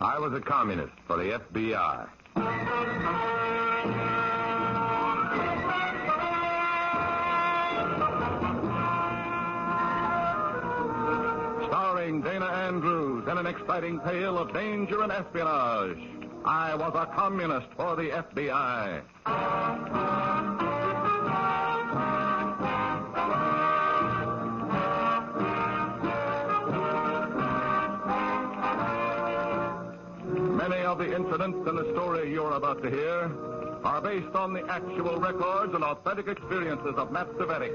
I was a communist for the FBI. Starring Dana Andrews in an exciting tale of danger and espionage. I was a communist for the FBI. Many of the incidents in the story you're about to hear are based on the actual records and authentic experiences of Matt Cvetic,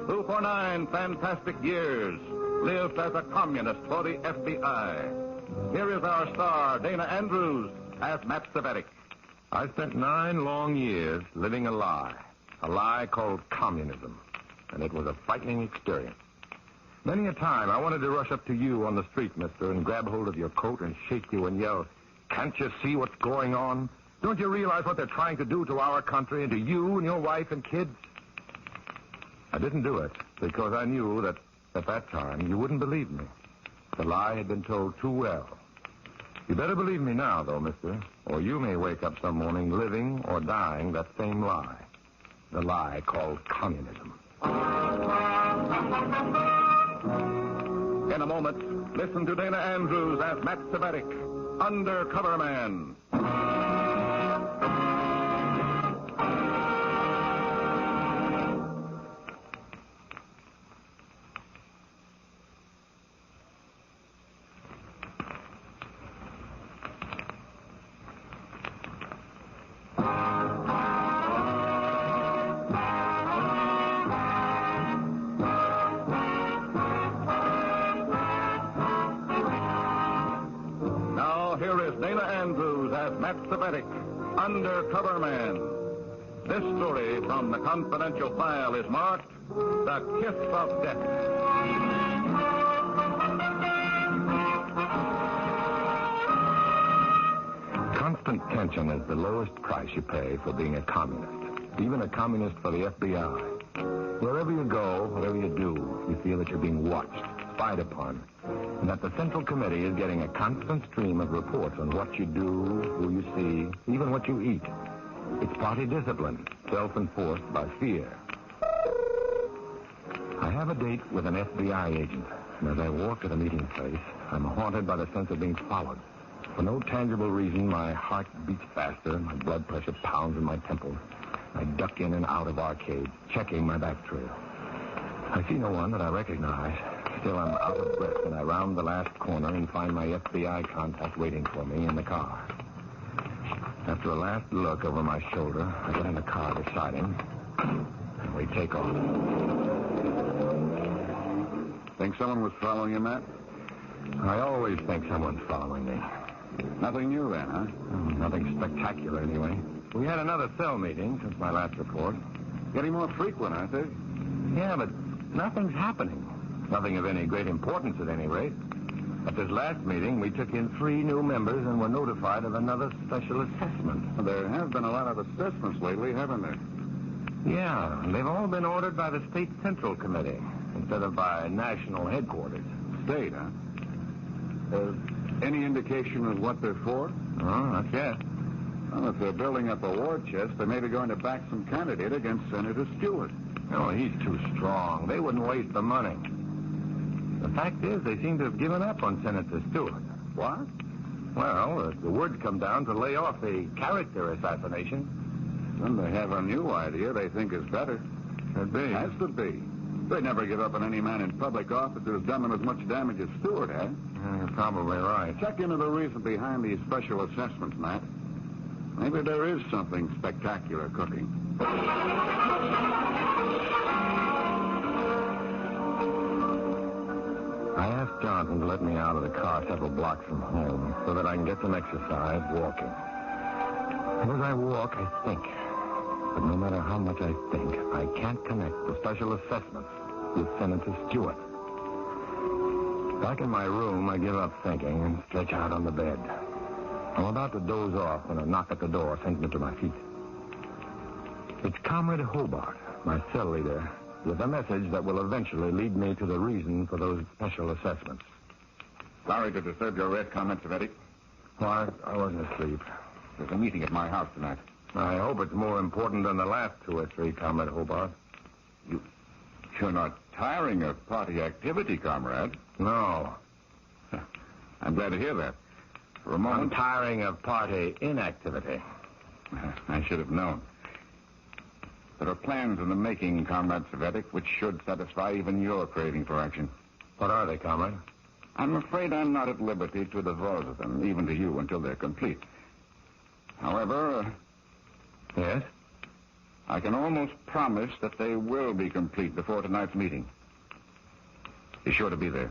who for 9 fantastic years lived as a communist for the FBI. Here is our star, Dana Andrews, as Matt Cvetic. I spent 9 long years living a lie called communism, and it was a frightening experience. Many a time I wanted to rush up to you on the street, mister, and grab hold of your coat and shake you and yell, "Can't you see what's going on? Don't you realize what they're trying to do to our country and to you and your wife and kids?" I didn't do it because I knew that at that time you wouldn't believe me. The lie had been told too well. You better believe me now, though, mister, or you may wake up some morning living or dying that same lie. The lie called communism. In a moment, listen to Dana Andrews as Matt Cvetic, Undercover Man. Dana Andrews as Matt Cvetic, Undercover Man. This story from the confidential file is marked The Kiss of Death. Constant tension is the lowest price you pay for being a communist, even a communist for the FBI. Wherever you go, whatever you do, you feel that you're being watched, spied upon, and that the Central Committee is getting a constant stream of reports on what you do, who you see, even what you eat. It's party discipline, self-enforced by fear. I have a date with an FBI agent, and as I walk to the meeting place, I'm haunted by the sense of being followed. For no tangible reason, my heart beats faster, my blood pressure pounds in my temples. I duck in and out of arcades, checking my back trail. I see no one that I recognize. Still, I'm out of breath when I round the last corner and find my FBI contact waiting for me in the car. After a last look over my shoulder, I get in the car beside him, and we take off. Think someone was following you, Matt? I always think someone's following me. Nothing new then, huh? Nothing spectacular, anyway. We had another cell meeting since my last report. Getting more frequent, aren't they? Yeah, but nothing's happening. Nothing of any great importance, at any rate. At this last meeting, we took in 3 new members and were notified of another special assessment. Well, there have been a lot of assessments lately, haven't there? Yeah, and they've all been ordered by the State Central Committee instead of by national headquarters. State, huh? Any indication of what they're for? Oh, not yet. Well, if they're building up a war chest, they may be going to back some candidate against Senator Stewart. Oh, he's too strong. They wouldn't waste the money. The fact is, they seem to have given up on Senator Stewart. What? Well, the word's come down to lay off the character assassination. Then they have a new idea they think is better. Could be. Has to be. They'd never give up on any man in public office who's done them as much damage as Stewart had. You're probably right. Check into the reason behind these special assessments, Matt. Maybe there is something spectacular cooking. I asked Johnson to let me out of the car several blocks from home so that I can get some exercise walking. And as I walk, I think. But no matter how much I think, I can't connect the special assessments with Senator Stewart. Back in my room, I give up thinking and stretch out on the bed. I'm about to doze off when a knock at the door sends me to my feet. It's Comrade Hobart, my cell leader, with a message that will eventually lead me to the reason for those special assessments. Sorry to disturb your rest, Comrade Cvetic. Why, I wasn't asleep. There's a meeting at my house tonight. I hope it's more important than the last 2 or 3, Comrade Hobart. You're not tiring of party activity, comrade. No. I'm glad to hear that. For a I'm moment... tiring of party inactivity. I should have known. There are plans in the making, Comrade Cvetic, which should satisfy even your craving for action. What are they, Comrade? I'm afraid I'm not at liberty to divulge them, even to you, until they're complete. However... Yes? I can almost promise that they will be complete before tonight's meeting. Be sure to be there.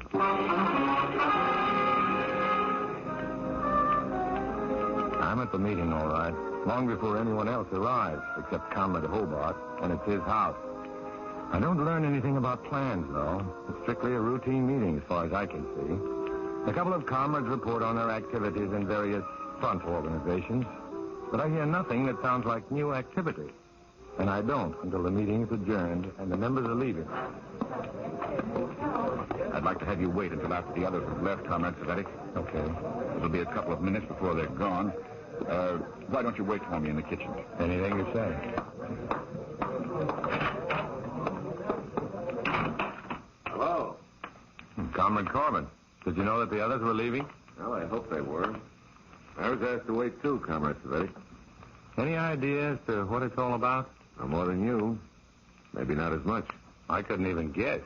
I'm at the meeting, all right. Long before anyone else arrives, except Comrade Hobart, and it's his house. I don't learn anything about plans, though. It's strictly a routine meeting, as far as I can see. A couple of comrades report on their activities in various front organizations, but I hear nothing that sounds like new activity. And I don't until the meeting is adjourned and the members are leaving. I'd like to have you wait until after the others have left, Comrade Cvetic. Okay. It'll be a couple of minutes before they're gone. Why don't you wait for me in the kitchen? Anything you say. Hello. Comrade Corbin, did you know that the others were leaving? Well, I hope they were. I was asked to wait, too, Comrade Cvetic. Any idea as to what it's all about? No more than you. Maybe not as much. I couldn't even guess.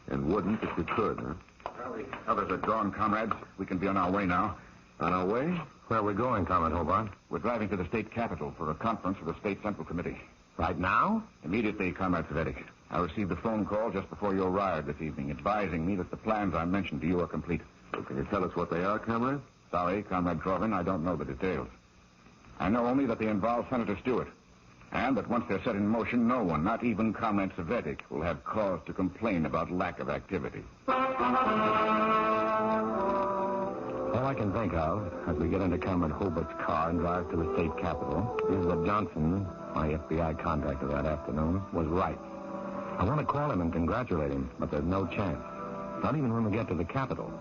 And wouldn't if you could, huh? Well, the others are gone, comrades. We can be on our way now. On our way? Where are we going, Comrade Hobart? We're driving to the state capitol for a conference of the state central committee. Right now? Immediately, Comrade Cvetic. I received a phone call just before you arrived this evening, advising me that the plans I mentioned to you are complete. So can you tell us what they are, Comrade? Sorry, Comrade Corbin, I don't know the details. I know only that they involve Senator Stewart, and that once they're set in motion, no one, not even Comrade Cvetic, will have cause to complain about lack of activity. All I can think of, as we get into Comrade Hobart's car and drive to the state capitol, is that Johnson, my FBI contact of that afternoon, was right. I want to call him and congratulate him, but there's no chance. Not even when we get to the capitol.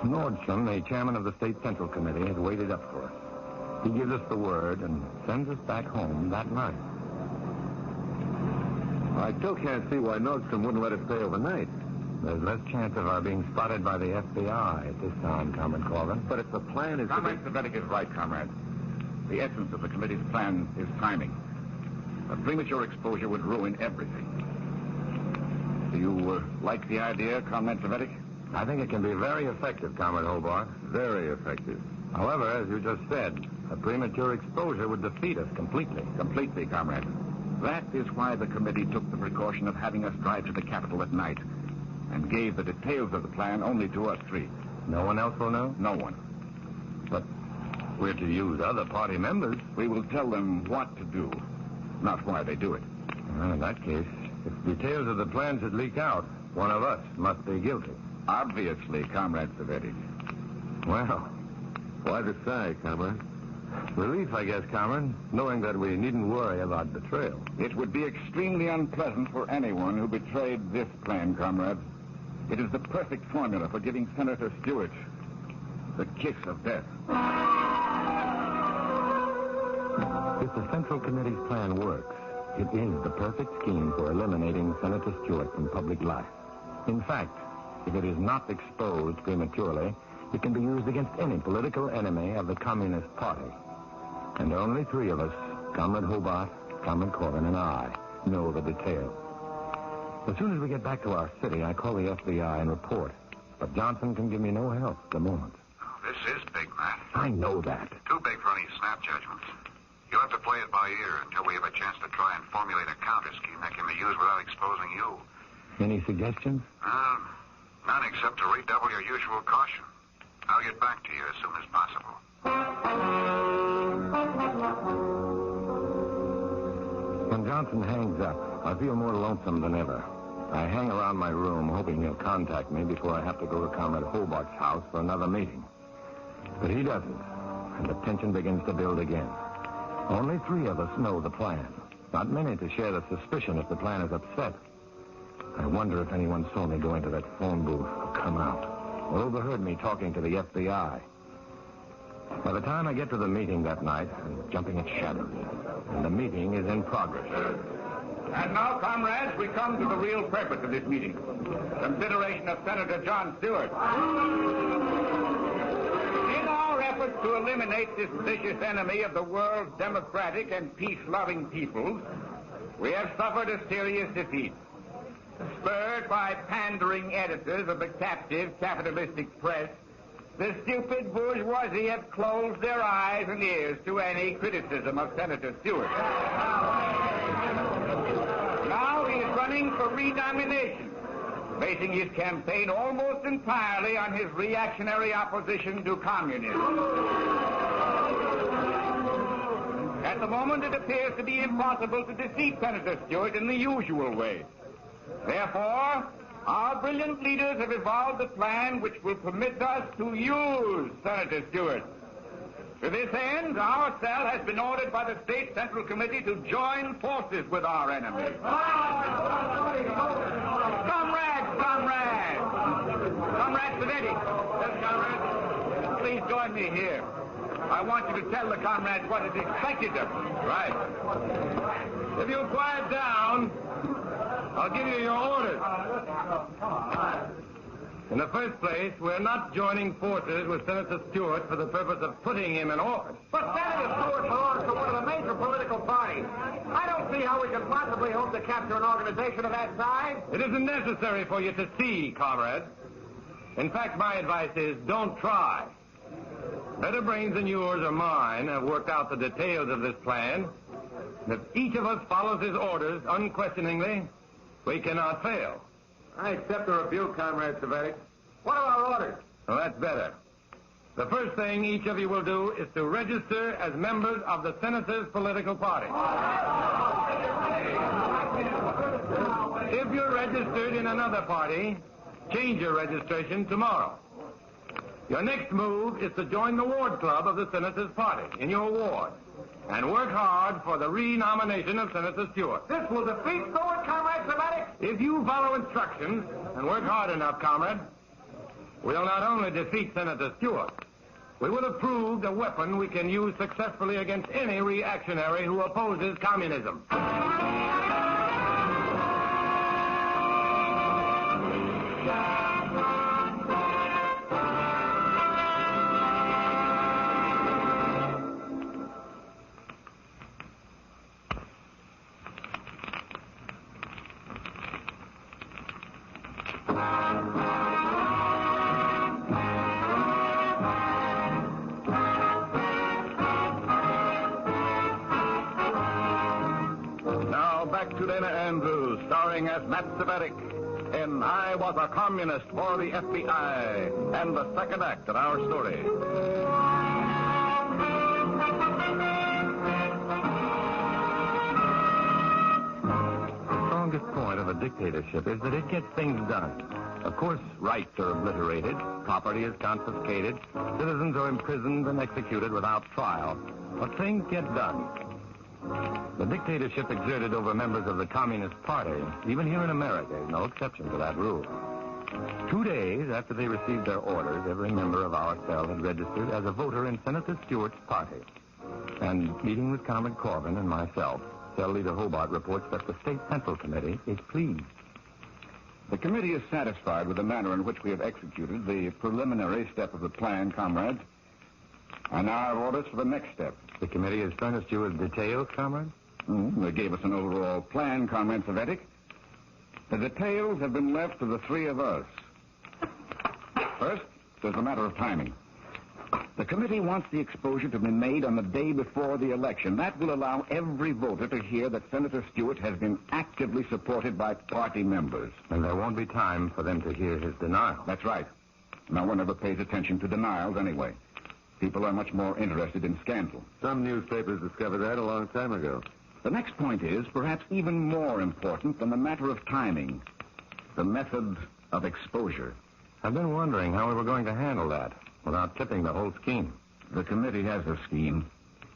Nordstrom, the chairman of the state central committee, has waited up for us. He gives us the word and sends us back home that night. I still can't see why Nordstrom wouldn't let us stay overnight. There's less chance of our being spotted by the FBI at this time, Comrade Corbin. But if the plan is... Comrade Cvetic is right, comrade. The essence of the committee's plan is timing. A premature exposure would ruin everything. Do you like the idea, Comrade Cvetic? I think it can be very effective, Comrade Hobart. Very effective. However, as you just said, a premature exposure would defeat us completely. Completely, comrade. That is why the committee took the precaution of having us drive to the capitol at night and gave the details of the plan only to us 3. No one else will know? No one. But we're to use other party members. We will tell them what to do, not why they do it. Well, in that case, if details of the plan should leak out, one of us must be guilty. Obviously, Comrade Cvetic. Well, why the sigh, comrade? Relief, I guess, Comrade, knowing that we needn't worry about betrayal. It would be extremely unpleasant for anyone who betrayed this plan, comrade. It is the perfect formula for giving Senator Stewart the kiss of death. If the Central Committee's plan works, it is the perfect scheme for eliminating Senator Stewart from public life. In fact, if it is not exposed prematurely, it can be used against any political enemy of the Communist Party. And only 3 of us, Comrade Hobart, Comrade Corbin, and I, know the details. As soon as we get back to our city, I call the FBI and report. But Johnson can give me no help at the moment. Oh, this is big, Matt. I know that. Too big for any snap judgments. You'll have to play it by ear until we have a chance to try and formulate a counter scheme that can be used without exposing you. Any suggestions? None except to redouble your usual caution. I'll get back to you as soon as possible. When Johnson hangs up, I feel more lonesome than ever. I hang around my room, hoping he'll contact me before I have to go to Comrade Hobart's house for another meeting. But he doesn't, and the tension begins to build again. Only 3 of us know the plan. Not many to share the suspicion if the plan is upset. I wonder if anyone saw me go into that phone booth or come out, or overheard me talking to the FBI. By the time I get to the meeting that night, I'm jumping at shadows, and the meeting is in progress. And now, comrades, we come to the real purpose of this meeting. Consideration of Senator John Stewart. In our efforts to eliminate this vicious enemy of the world's democratic and peace-loving peoples, we have suffered a serious defeat. Spurred by pandering editors of the captive capitalistic press, the stupid bourgeoisie have closed their eyes and ears to any criticism of Senator Stewart. Now he is running for renomination, basing his campaign almost entirely on his reactionary opposition to communism. At the moment, it appears to be impossible to defeat Senator Stewart in the usual way. Therefore, our brilliant leaders have evolved a plan which will permit us to use Senator Stewart. To this end, our cell has been ordered by the State Central Committee to join forces with our enemy. Comrades! Comrade Cvetic. Yes, comrade. Please join me here. I want you to tell the comrades what is expected of them. Right. If you'll quiet down, I'll give you your orders. In the first place, we're not joining forces with Senator Stewart for the purpose of putting him in office. But Senator Stewart belongs to one of the major political parties. I don't see how we can possibly hope to capture an organization of that size. It isn't necessary for you to see, comrades. In fact, my advice is don't try. Better brains than yours or mine have worked out the details of this plan. And if each of us follows his orders unquestioningly, we cannot fail. I accept the rebuke, Comrade Cvetic. What are our orders? Well, that's better. The first thing each of you will do is to register as members of the Senator's political party. If you're registered in another party, change your registration tomorrow. Your next move is to join the ward club of the Senator's party in your ward and work hard for the renomination of Senator Stewart. This will defeat Stewart, Comrade Cvetic. If you follow instructions and work hard enough, comrade, we'll not only defeat Senator Stewart, we will have proved a weapon we can use successfully against any reactionary who opposes communism. As Matt Cvetic in I Was a Communist for the FBI and the second act of our story. The strongest point of a dictatorship is that it gets things done. Of course, rights are obliterated, property is confiscated, citizens are imprisoned and executed without trial, but things get done. The dictatorship exerted over members of the Communist Party, even here in America, is no exception to that rule. 2 days after they received their orders, every member of our cell had registered as a voter in Senator Stewart's party. And meeting with Comrade Corbin and myself, Cell Leader Hobart reports that the State Central Committee is pleased. The committee is satisfied with the manner in which we have executed the preliminary step of the plan, comrades. I now have orders for the next step. The committee has furnished you with details, comrade? They gave us an overall plan, Comrade Cvetic. The details have been left to the three of us. First, there's a matter of timing. The committee wants the exposure to be made on the day before the election. That will allow every voter to hear that Senator Stewart has been actively supported by party members. And there won't be time for them to hear his denial. That's right. No one ever pays attention to denials anyway. People are much more interested in scandal. Some newspapers discovered that a long time ago. The next point is, perhaps even more important than the matter of timing, the method of exposure. I've been wondering how we were going to handle that without tipping the whole scheme. The committee has a scheme,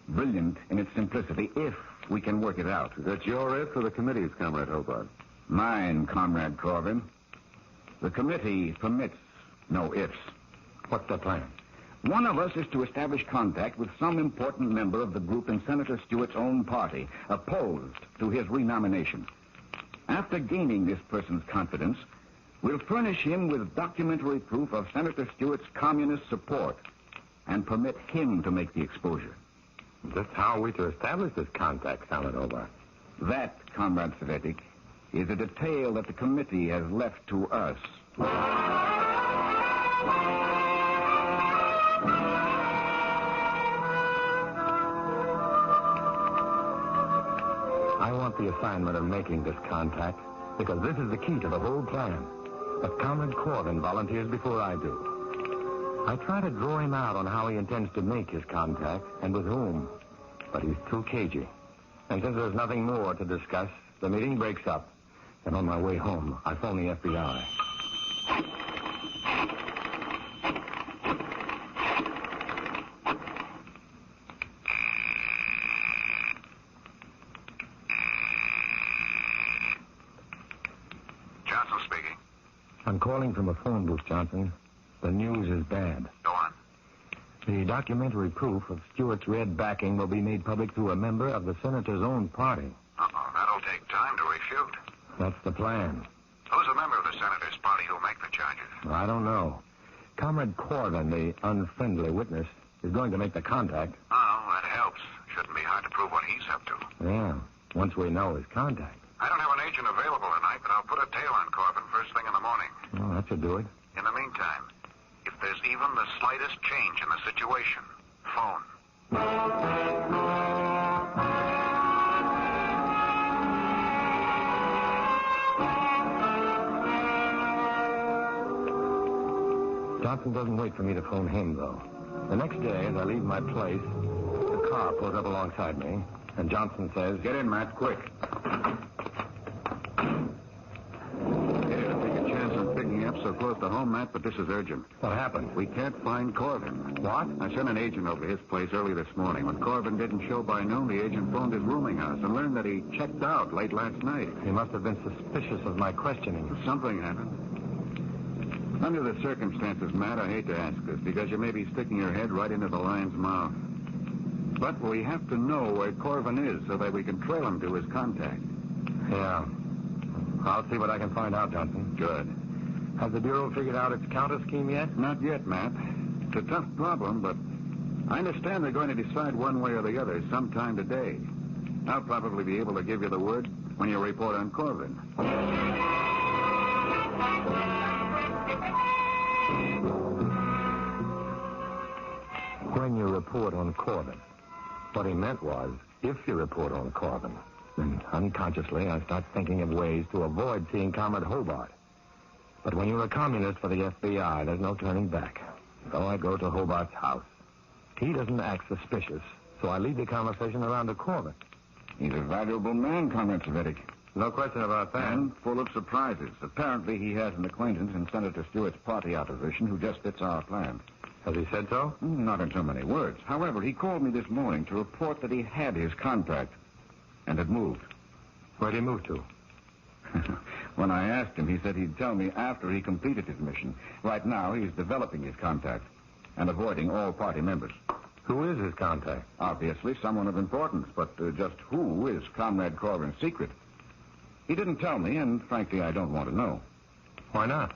brilliant in its simplicity, if we can work it out. Is that your if or the committee's, Comrade Hobart? Mine, Comrade Corbin. The committee permits no ifs. What's the plan? One of us is to establish contact with some important member of the group in Senator Stewart's own party, opposed to his renomination. After gaining this person's confidence, we'll furnish him with documentary proof of Senator Stewart's communist support and permit him to make the exposure. Just how are we to establish this contact, Saladova? That, Comrade Cvetic, is a detail that the committee has left to us. I want the assignment of making this contact because this is the key to the whole plan. But Comrade Corbin volunteers before I do. I try to draw him out on how he intends to make his contact and with whom. But he's too cagey. And since there's nothing more to discuss, the meeting breaks up. And on my way home, I phone the FBI. Johnson speaking. I'm calling from a phone booth, Johnson. The news is bad. Go on. The documentary proof of Stewart's red backing will be made public through a member of the senator's own party. Uh-oh, that'll take time to refute. That's the plan. Who's a member of the senator's party who'll make the charges? I don't know. Comrade Corbin, the unfriendly witness, is going to make the contact. Oh, that helps. Shouldn't be hard to prove what he's up to. Yeah, once we know his contact. I don't have an agent available tonight, but I'll put a tail on Corbin first thing in the morning. Well, that should do it. In the meantime, if there's even the slightest change in the situation, phone. Johnson doesn't wait for me to phone him, though. The next day, as I leave my place, the car pulls up alongside me, and Johnson says, Get in, Matt, quick. So close to home, Matt, but this is urgent. What happened? We can't find Corbin. What? I sent an agent over to his place early this morning. When Corbin didn't show by noon, the agent phoned his rooming house and learned that he checked out late last night. He must have been suspicious of my questioning. Something happened. Under the circumstances, Matt, I hate to ask this, because you may be sticking your head right into the lion's mouth. But we have to know where Corbin is so that we can trail him to his contact. Yeah. I'll see what I can find out, Johnson. Good. Has the Bureau figured out its counter scheme yet? Not yet, Matt. It's a tough problem, but I understand they're going to decide one way or the other sometime today. I'll probably be able to give you the word when you report on Corbin. When you report on Corbin. What he meant was, if you report on Corbin. Then unconsciously, I start thinking of ways to avoid seeing Comrade Hobart. But when you're a communist for the FBI, there's no turning back. So I go to Hobart's house. He doesn't act suspicious, so I lead the conversation around to Corbin. He's a valuable man, Comrade Cvetic. No question about that. And full of surprises. Apparently, he has an acquaintance in Senator Stewart's party opposition who just fits our plan. Has he said so? Not in so many words. However, he called me this morning to report that he had his contact and had moved. Where'd he move to? When I asked him, he said he'd tell me after he completed his mission. Right now, he's developing his contact and avoiding all party members. Who is his contact? Obviously, someone of importance, but just who is Comrade Corbin's secret? He didn't tell me, and frankly, I don't want to know. Why not?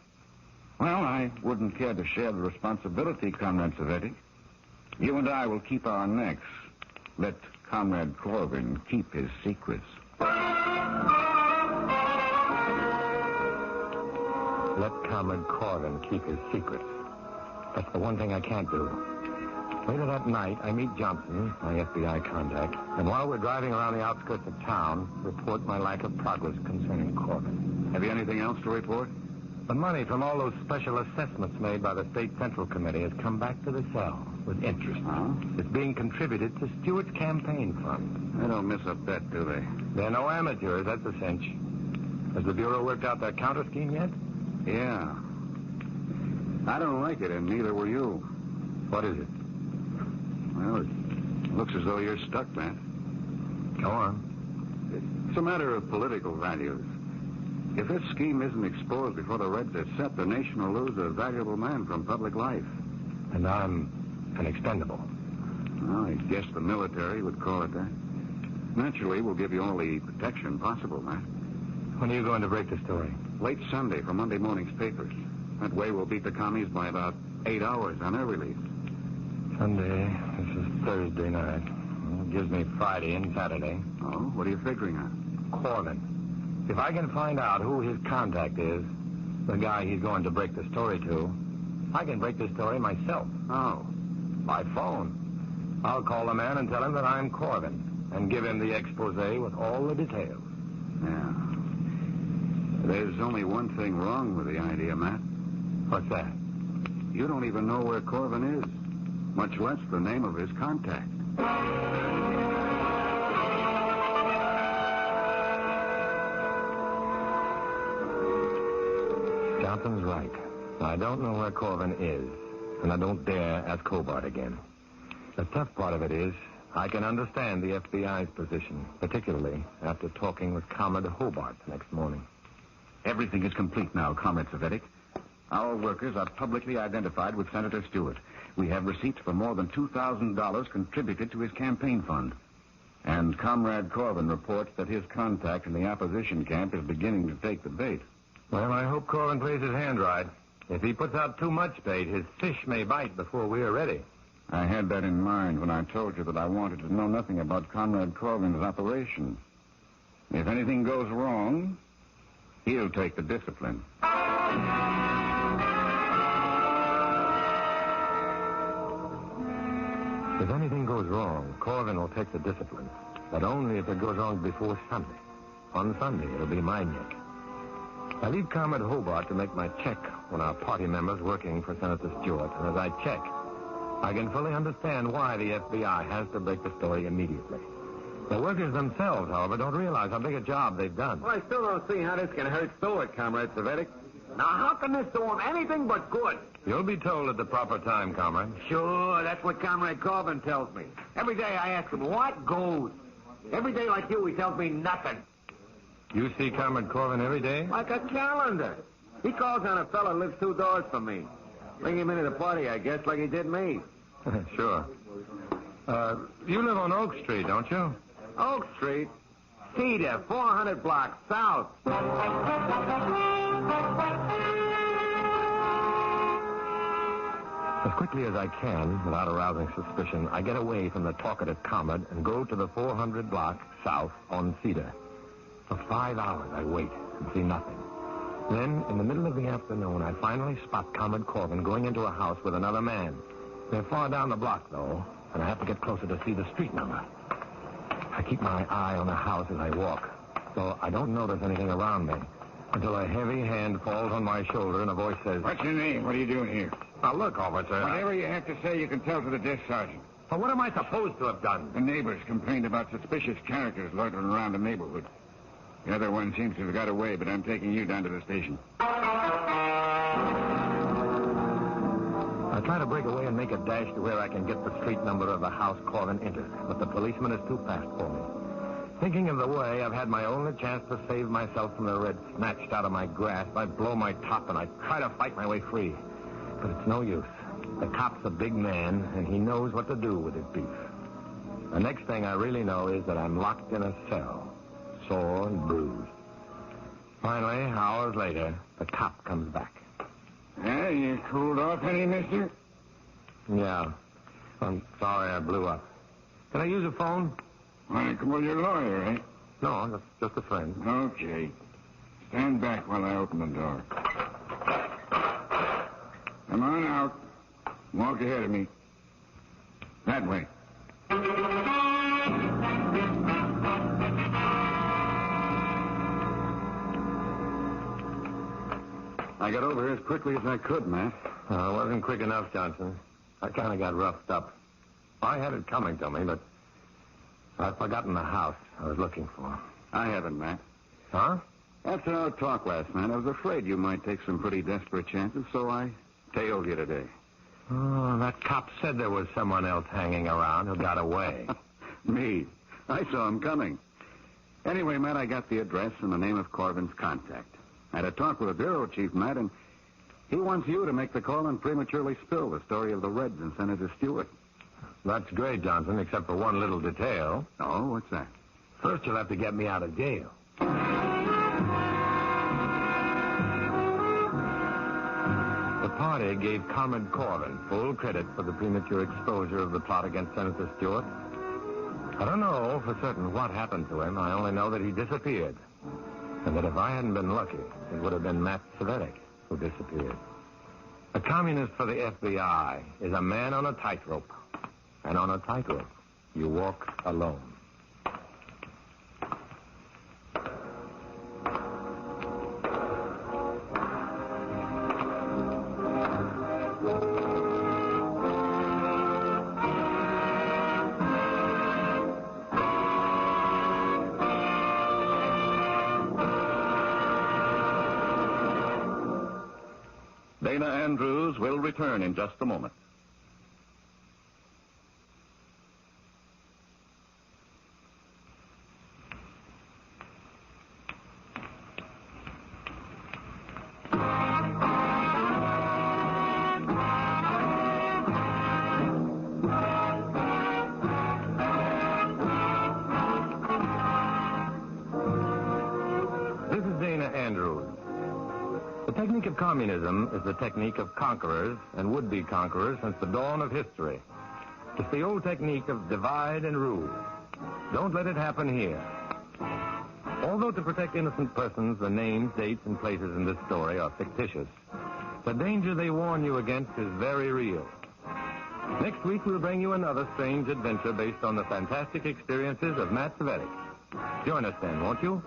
Well, I wouldn't care to share the responsibility, Comrade Cvetic. You and I will keep our necks. Let Comrade Corbin keep his secrets. Let Comrade Corbin keep his secrets. That's the one thing I can't do. Later that night, I meet Johnson, my FBI contact, and while we're driving around the outskirts of town, report my lack of progress concerning Corbin. Have you anything else to report? The money from all those special assessments made by the State Central Committee has come back to the cell with interest. Huh? It's being contributed to Stewart's campaign fund. They don't miss a bet, do they? They're no amateurs, that's a cinch. Has the Bureau worked out their counter scheme yet? Yeah. I don't like it, and neither will you. What is it? Well, it looks as though you're stuck, Matt. Go on. It's a matter of political values. If this scheme isn't exposed before the Reds are set, the nation will lose a valuable man from public life. And I'm and expendable. Well, I guess the military would call it that. Naturally, we'll give you all the protection possible, Matt. When are you going to break the story? Late Sunday for Monday morning's papers. That way we'll beat the commies by about 8 hours on their release. Sunday. This is Thursday night. Well, it gives me Friday and Saturday. Oh, what are you figuring on? Corbin. If I can find out who his contact is, the guy he's going to break the story to, I can break the story myself. Oh. By phone. I'll call the man and tell him that I'm Corbin and give him the expose with all the details. Yeah. There's only one thing wrong with the idea, Matt. What's that? You don't even know where Corbin is, much less the name of his contact. Johnson's right. I don't know where Corbin is, and I don't dare ask Hobart again. The tough part of it is I can understand the FBI's position, particularly after talking with Comrade Hobart the next morning. Everything is complete now, Comrade Cvetic. Our workers are publicly identified with Senator Stewart. We have receipts for more than $2,000 contributed to his campaign fund. And Comrade Corbin reports that his contact in the opposition camp is beginning to take the bait. Well, I hope Corbin plays his hand right. If he puts out too much bait, his fish may bite before we are ready. I had that in mind when I told you that I wanted to know nothing about Comrade Corbin's operation. If anything goes wrong, he'll take the discipline. If anything goes wrong, Corbin will take the discipline. But only if it goes wrong before Sunday. On Sunday, it'll be my neck. I leave Comrade Hobart to make my check on our party members working for Senator Stewart. And as I check, I can fully understand why the FBI has to break the story immediately. The workers themselves, however, don't realize how big a job they've done. Well, I still don't see how this can hurt Stewart, Comrade Cvetic. Now, how can this do him anything but good? You'll be told at the proper time, Comrade. Sure, that's what Comrade Corbin tells me. Every day I ask him, what goes? Every day like you, he tells me nothing. You see Comrade Corbin every day? Like a calendar. He calls on a fellow who lives 2 doors from me. Bring him into the party, I guess, like he did me. Sure. You live on Oak Street, don't you? Oak Street? Cedar, 400 blocks south. As quickly as I can, without arousing suspicion, I get away from the talkative comrade and go to the 400 block south on Cedar. For 5 hours, I wait and see nothing. Then, in the middle of the afternoon, I finally spot Comrade Corbin going into a house with another man. They're far down the block, though, and I have to get closer to see the street number. I keep my eye on the house as I walk, so I don't notice anything around me until a heavy hand falls on my shoulder and a voice says, What's your name? What are you doing here? Now, look, officer. Whatever you have to say, you can tell to the desk sergeant. Well, what am I supposed to have done? The neighbors complained about suspicious characters loitering around the neighborhood. The other one seems to have got away, but I'm taking you down to the station. I try to break away and make a dash to where I can get the street number of the house Corbin entered, but the policeman is too fast for me. Thinking of the way I've had my only chance to save myself from the red snatched out of my grasp, I blow my top and I try to fight my way free. But it's no use. The cop's a big man, and he knows what to do with his beef. The next thing I really know is that I'm locked in a cell, sore and bruised. Finally, hours later, the cop comes back. Yeah, you cooled off any, mister? Yeah. I'm sorry I blew up. Can I use a phone? Why, well, you're a lawyer, eh? No, that's just a friend. Okay. Stand back while I open the door. Come on out. Walk ahead of me. That way. I got over here as quickly as I could, Matt. It wasn't quick enough, Johnson. I kind of got roughed up. I had it coming to me, but I'd forgotten the house I was looking for. I haven't, Matt. Huh? After our talk last night, I was afraid you might take some pretty desperate chances, so I tailed you today. Oh, that cop said there was someone else hanging around who got away. Me. I saw him coming. Anyway, Matt, I got the address and the name of Corbin's contact. I had a talk with the bureau chief, Matt, and He wants you to make the call and prematurely spill the story of the Reds and Senator Stewart. That's great, Johnson, except for one little detail. Oh, what's that? First, you'll have to get me out of jail. The party gave Comrade Corbin full credit for the premature exposure of the plot against Senator Stewart. I don't know for certain what happened to him. I only know that he disappeared. And that if I hadn't been lucky, it would have been Matt Cvetic who disappeared. A communist for the FBI is a man on a tightrope. And on a tightrope, you walk alone. Dana Andrews will return in just a moment. This is Dana Andrews. The technique of communism is the technique of conquerors and would-be conquerors since the dawn of history. It's the old technique of divide and rule. Don't let it happen here. Although to protect innocent persons, the names, dates, and places in this story are fictitious, the danger they warn you against is very real. Next week, we'll bring you another strange adventure based on the fantastic experiences of Matt Cvetic. Join us then, won't you?